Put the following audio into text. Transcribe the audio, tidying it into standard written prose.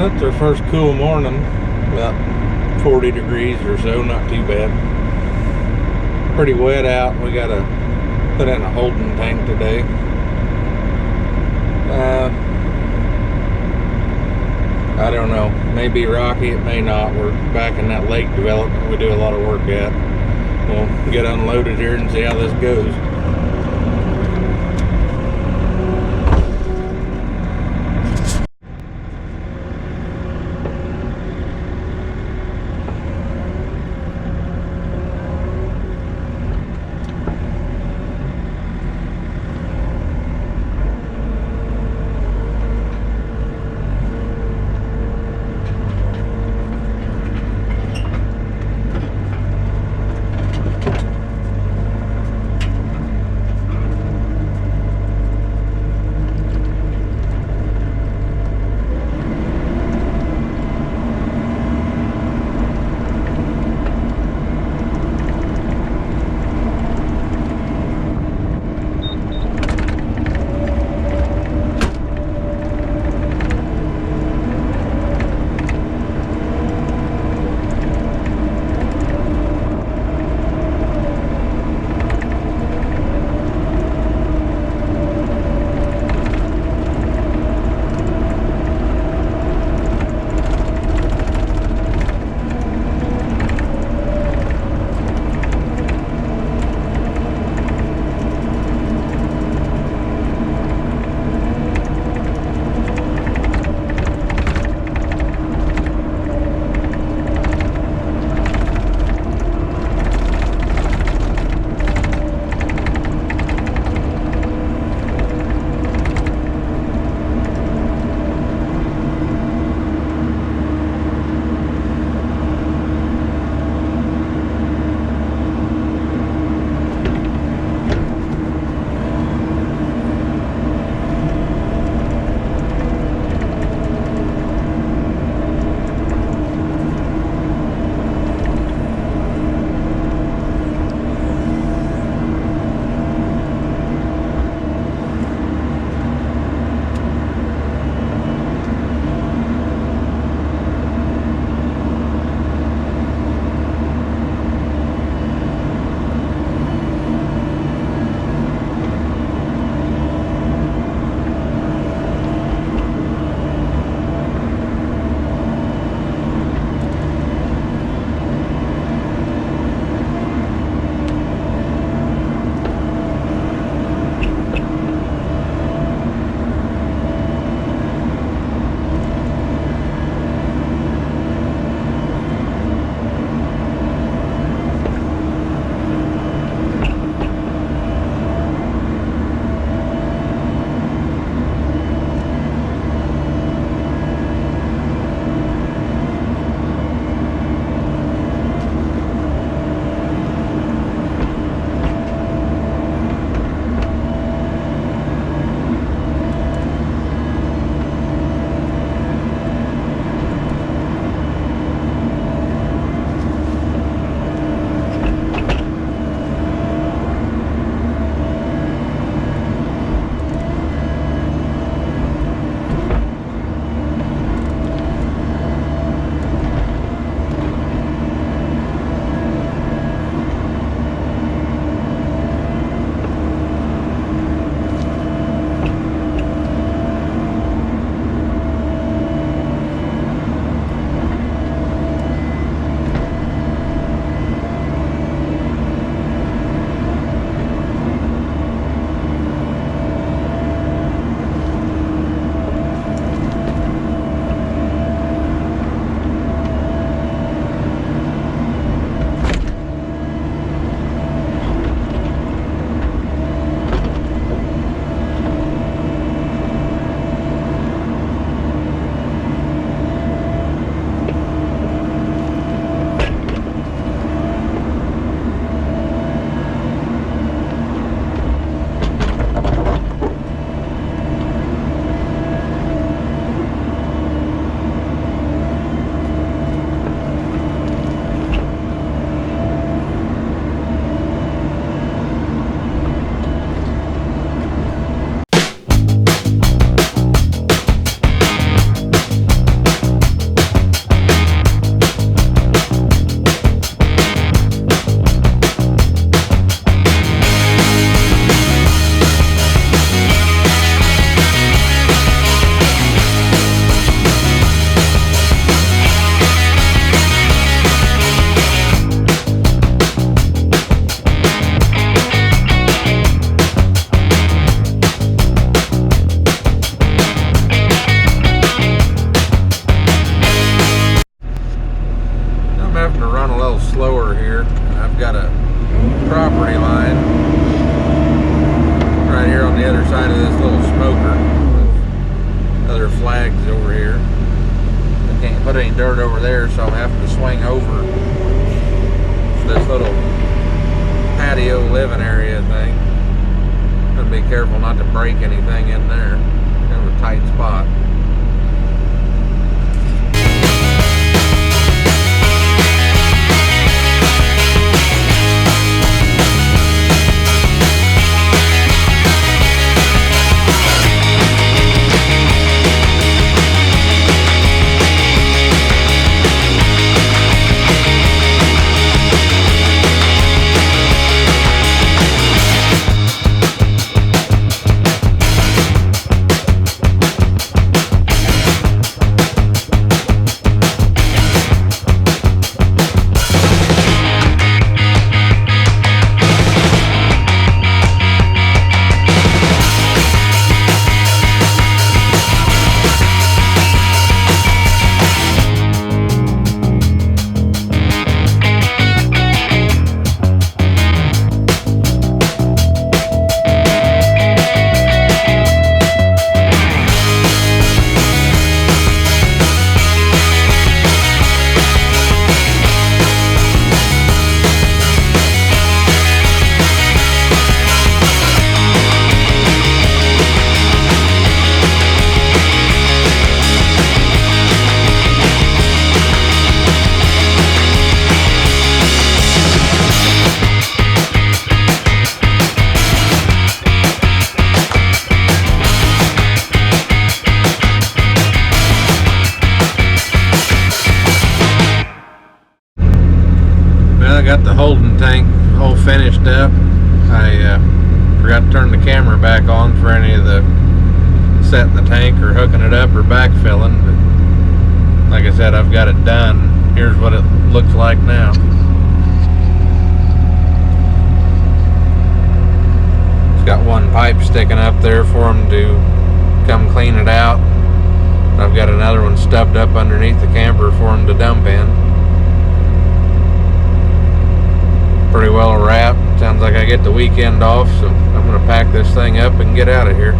Well, it's our first cool morning, about 40 degrees or so, not too bad. Pretty wet out. We got to put in a holding tank today. I don't know, maybe rocky, it may not. We're back in that lake development we do a lot of work at. We'll get unloaded here and see how this goes. the other side of this little smoker. Other flags over here. I can't put any dirt over there, so I'm having to swing over this little patio living area thing. Gotta be careful not to break anything in there. Kind of a tight spot. Got the holding tank all finished up. I forgot to turn the camera back on for any of the setting the tank or hooking it up or backfilling, but like I said, I've got it done. Here's what it looks like now. It's got one pipe sticking up there for them to come clean it out. I've got another one stubbed up underneath the camper for them to dump in. Pretty well wrapped. Sounds like I get the weekend off, so I'm going to pack this thing up and get out of here.